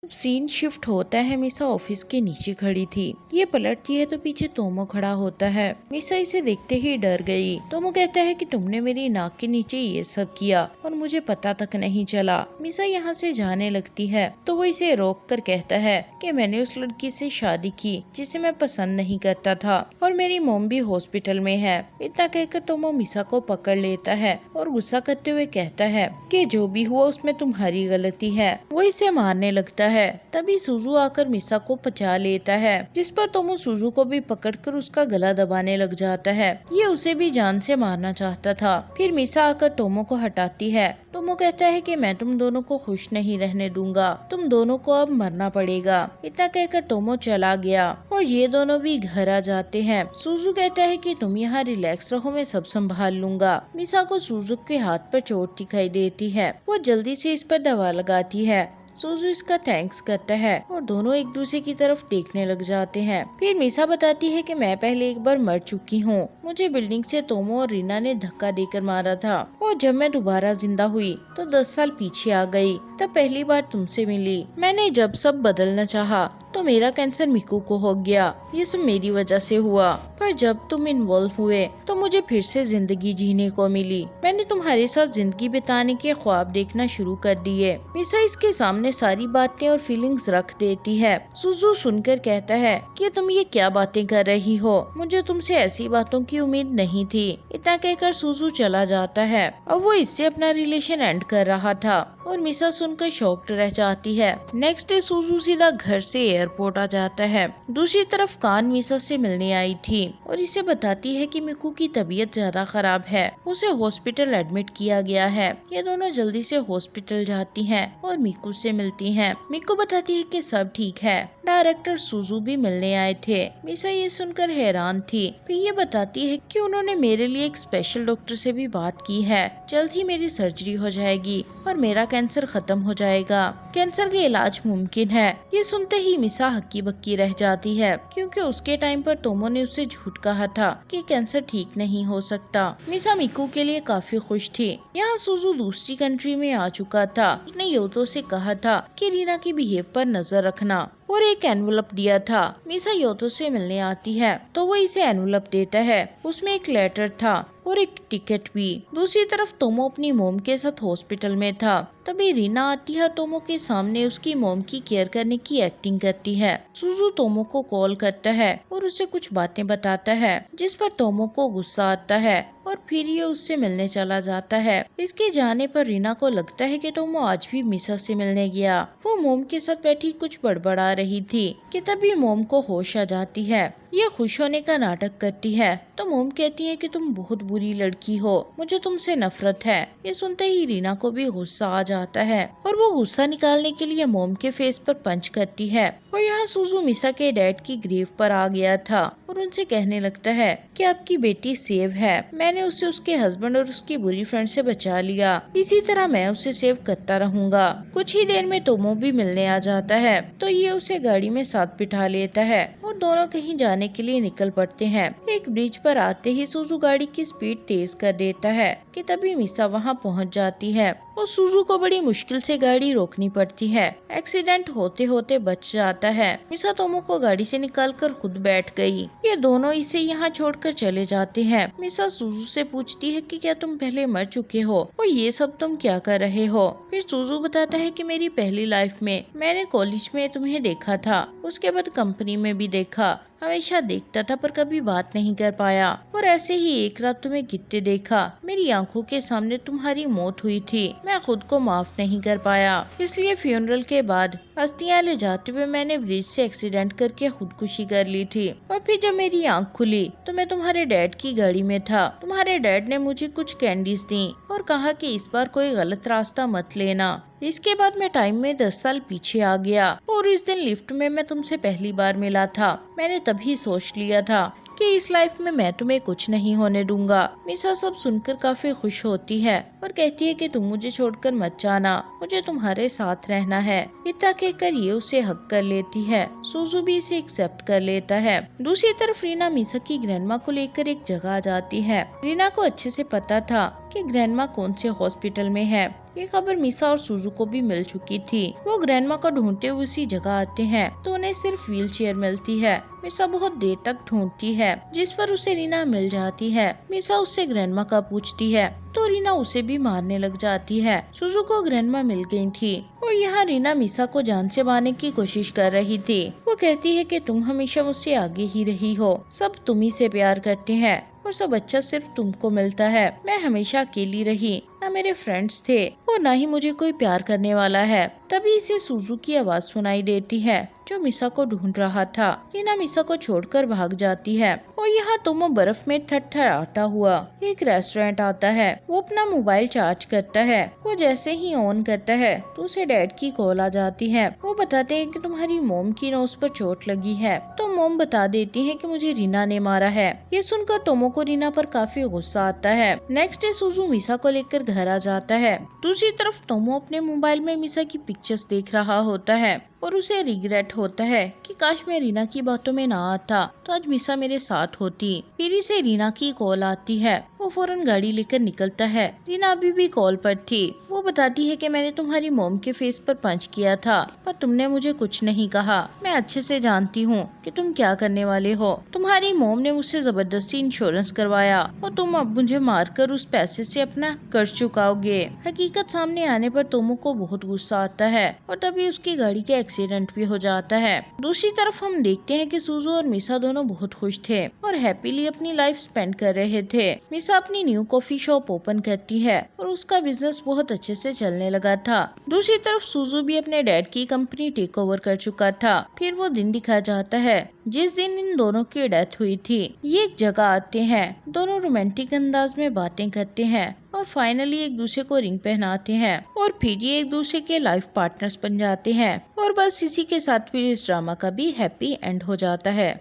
Scene shift होता है। मिसा ऑफिस के नीचे खड़ी थी। ये पलटती है तो पीछे तोमो खड़ा होता है। मिसा इसे देखते ही डर गई। तोमो कहता है कि तुमने मेरी नाक के नीचे ये सब किया और मुझे पता तक नहीं चला। मिसा यहाँ से जाने लगती है तो वो इसे रोक कर कहता है कि मैंने उस लड़की से शादी की जिसे मैं पसंद नहीं करता था और मेरी मोम भी हॉस्पिटल में है। इतना कहकर तोमो मिसा को पकड़ लेता है और गुस्सा करते हुए कहता है कि जो भी हुआ उसमें तुम्हारी गलती है। वो इसे मारने लगता है। तभी सुजू आकर मिसा को बचा लेता है, जिस पर तोमो सुजू को भी पकड़कर उसका गला दबाने लग जाता है। ये उसे भी जान से मारना चाहता था। फिर मिसा आकर तोमो को हटाती है। तोमो कहता है कि मैं तुम दोनों को खुश नहीं रहने दूंगा, तुम दोनों को अब मरना पड़ेगा। इतना कहकर तोमो चला गया और ये दोनों भी घर आ जाते हैं। सुजू कहता है कि तुम यहाँ रिलैक्स रहो, मैं सब संभाल लूंगा। मिसा को सुजू के हाथ पर चोट दिखाई देती है। वो जल्दी से इस पर दवा लगाती है। सुजू इसका थैंक्स करता है और दोनों एक दूसरे की तरफ देखने लग जाते हैं। फिर मिसा बताती है कि मैं पहले एक बार मर चुकी हूँ। मुझे बिल्डिंग से तोमो और रीना ने धक्का देकर मारा था और जब मैं दोबारा जिंदा हुई तो 10 साल पीछे आ गई। तब पहली बार तुमसे मिली। मैंने जब सब बदलना चाहा तो मेरा कैंसर मिकू को हो गया। ये सब मेरी वजह से हुआ, पर जब तुम इन्वॉल्व हुए तो मुझे फिर से जिंदगी जीने को मिली। मैंने तुम्हारे साथ जिंदगी बिताने के ख्वाब देखना शुरू कर दिए। मिसा इसके सामने सारी बातें और फीलिंग्स रख देती है। सुजू सुनकर कहता है कि तुम ये क्या बातें कर रही हो, मुझे तुमसे ऐसी बातों की उम्मीद नहीं थी। इतना कहकर सुजू चला जाता है। अब वो इससे अपना रिलेशन एंड कर रहा था और मिसा सुनकर शॉक्ड रह जाती है। नेक्स्ट डे सुजू सीधा घर से एयरपोर्ट आ जाता है। दूसरी तरफ कान मिसा से मिलने आई थी और इसे बताती है कि मिकू की तबीयत ज्यादा खराब है, उसे हॉस्पिटल एडमिट किया गया है। ये दोनों जल्दी से हॉस्पिटल जाती हैं और मिकू से मिलती हैं। मिकू बताती है कि सब ठीक है। डायरेक्टर सुजू भी मिलने आए थे। मिसा ये सुनकर हैरान थी। फिर ये बताती है कि उन्होंने मेरे लिए एक स्पेशल डॉक्टर से भी बात की है। जल्द ही मेरी सर्जरी हो जाएगी और मेरा कैंसर खत्म हो जाएगा। कैंसर का इलाज मुमकिन है। ये सुनते ही मिसा हक्की बक्की रह जाती है, क्योंकि उसके टाइम पर तोमो ने उसे झूठ कहा था कि कैंसर ठीक नहीं हो सकता। मिसा मिकू के लिए काफी खुश थी। यहाँ सुजू दूसरी कंट्री में आ चुका था। उसने योतो से कहा था कि रीना की बिहेव पर नजर रखना और एक एनवलप दिया था। मिसा योतो से मिलने आती है तो वो इसे एनवलप देता है। उसमें एक लेटर था और एक टिकट भी। दूसरी तरफ तोमो अपनी मोम के साथ हॉस्पिटल में था। तभी रीना आती है, तोमो के सामने उसकी मोम की केयर करने की एक्टिंग करती है। सुजू तोमो को कॉल करता है और उसे कुछ बातें बताता है, जिस पर तोमो को गुस्सा आता है और फिर ये उससे मिलने चला जाता है। इसके जाने पर रीना को लगता है कि तोमो आज भी मिसा से मिलने गया। वो मोम के साथ बैठी कुछ बड़बड़ा रही थी कि तभी मोम को होश आ जाती है। ये खुश होने का नाटक करती है तो मोम कहती है कि तुम बहुत बुरी लड़की हो, मुझे तुमसे नफरत है। ये सुनते ही रीना को भी गुस्सा आ जाता है और वो गुस्सा निकालने के लिए मोम के फेस पर पंच करती है। और यहाँ सुजू मिसा के डैड की ग्रेव पर आ गया था और उनसे कहने लगता है कि आपकी बेटी सेव है। मैंने उसे उसके हस्बैंड और उसकी बुरी फ्रेंड से बचा लिया। इसी तरह मैं उसे सेव करता रहूंगा। कुछ ही देर में तोमो भी मिलने आ जाता है तो ये उसे गाड़ी में साथ बिठा लेता है और दोनों कहीं जाने के लिए निकल पड़ते हैं। एक ब्रिज पर आते ही सुजू गाड़ी की स्पीड तेज कर देता है कि तभी मिसा वहां पहुंच जाती है और सुजू को बड़ी मुश्किल से गाड़ी रोकनी पड़ती है। एक्सीडेंट होते होते बच जाता है। मिसा तोमो को गाड़ी से निकालकर खुद बैठ गई। ये दोनों इसे यहाँ छोड़कर चले जाते हैं। मिसा सुजू से पूछती है कि क्या तुम पहले मर चुके हो और ये सब तुम क्या कर रहे हो। फिर सुजू बताता है कि मेरी पहली लाइफ में मैंने कॉलेज में तुम्हें देखा था, उसके बाद कंपनी में भी देखा। हमेशा देखता था पर कभी बात नहीं कर पाया और ऐसे ही एक रात तुम्हें गिरते देखा। मेरी आंखों के सामने तुम्हारी मौत हुई थी। मैं खुद को माफ नहीं कर पाया, इसलिए फ्यूनरल के बाद अस्थियां ले जाते हुए मैंने ब्रिज से एक्सीडेंट करके खुदकुशी कर ली थी। और फिर जब मेरी आंख खुली तो मैं तुम्हारे डैड की गाड़ी में था। तुम्हारे डैड ने मुझे कुछ कैंडीज दी और कहा कि इस बार कोई गलत रास्ता मत लेना। इसके बाद मैं टाइम में 10 साल पीछे आ गया और इस दिन लिफ्ट में मैं तुमसे पहली बार मिला था। मैंने तभी सोच लिया था कि इस लाइफ में मैं तुम्हें कुछ नहीं होने दूंगा। मिसा सब सुनकर काफी खुश होती है और कहती है कि तुम मुझे छोड़कर मत जाना, मुझे तुम्हारे साथ रहना है। इतना कहकर ये उसे हक कर लेती है। सुजू भी इसे एक्सेप्ट कर लेता है। दूसरी तरफ रीना मिसा की ग्रैंडमा को लेकर एक जगह आ जाती है। रीना को अच्छे से पता था कि ग्रैंडमा कौन से हॉस्पिटल में है। ये खबर मीसा और सुजू को भी मिल चुकी थी। वो ग्रैंडमा को ढूंढते हुए उसी जगह आते हैं तो उन्हें सिर्फ व्हील चेयर मिलती है। मीसा बहुत देर तक ढूंढती है जिस पर उसे रीना मिल जाती है। मीसा उससे ग्रैंडमा का पूछती है तो रीना उसे भी मारने लग जाती है। सुजू को ग्रैंडमा मिल गई थी और यहाँ रीना मीसा को जान से मारने की कोशिश कर रही थी। वो कहती है कि तुम हमेशा मुझसे आगे ही रही हो, सब तुम ही से प्यार करते हैं और सब अच्छा सिर्फ तुमको मिलता है। मैं हमेशा अकेली रही, न मेरे फ्रेंड्स थे और न ही मुझे कोई प्यार करने वाला है। तभी इसे सुजू की आवाज सुनाई देती है जो मीसा को ढूंढ रहा था। रीना मीसा को छोड़कर भाग जाती है और यहाँ तोमो बर्फ में थरथराता हुआ एक रेस्टोरेंट आता है। वो अपना मोबाइल चार्ज करता है। वो जैसे ही ऑन करता है तो उसे डैड की कॉल आ जाती है। वो बताते हैं कि तुम्हारी मोम की नोज पर चोट लगी है। तो मोम बता देती है कि मुझे रीना ने मारा है। ये सुनकर तोमो को रीना पर काफी गुस्सा आता है। नेक्स्ट डे सुजू मीसा को लेकर घर आ जाता है। दूसरी तरफ तोमो अपने मोबाइल में मीसा की पिक्चर्स देख रहा होता है और उसे रिग्रेट होता है कि काश मैं रीना की बातों में ना आता तो आज मीसा मेरे साथ होती। फिर से रीना की कॉल आती है। वो फौरन गाड़ी लेकर निकलता है। रीना अभी भी कॉल पर थी। वो बताती है कि मैंने तुम्हारी मोम के फेस पर पंच किया था पर तुमने मुझे कुछ नहीं कहा। मैं अच्छे से जानती हूँ कि तुम क्या करने वाले हो। तुम्हारी मोम ने मुझसे जबरदस्ती इंश्योरेंस करवाया और तुम अब मुझे मारकर उस पैसे से अपना कर्ज चुकाओगे। हकीकत सामने आने पर तोमो को बहुत गुस्सा आता है और तभी उसकी गाड़ी के एक्सीडेंट भी हो जाता है। दूसरी तरफ हम देखते हैं कि सुजू और मीसा दोनों बहुत खुश थे और हैप्पीली अपनी लाइफ स्पेंड कर रहे थे। मीसा अपनी न्यू कॉफी शॉप ओपन करती है और उसका बिजनेस बहुत अच्छे से चलने लगा था। दूसरी तरफ सुजू भी अपने डैड की कंपनी टेक ओवर कर चुका था। फिर वो दिन दिखाया जाता है जिस दिन इन दोनों की डेथ हुई थी। ये एक जगह आते हैं, दोनों रोमांटिक अंदाज में बातें करते हैं और फाइनली एक दूसरे को रिंग पहनाते हैं और फिर ये एक दूसरे के लाइफ पार्टनर्स बन जाते हैं। और बस इसी के साथ फिर इस ड्रामा का भी हैप्पी एंड हो जाता है।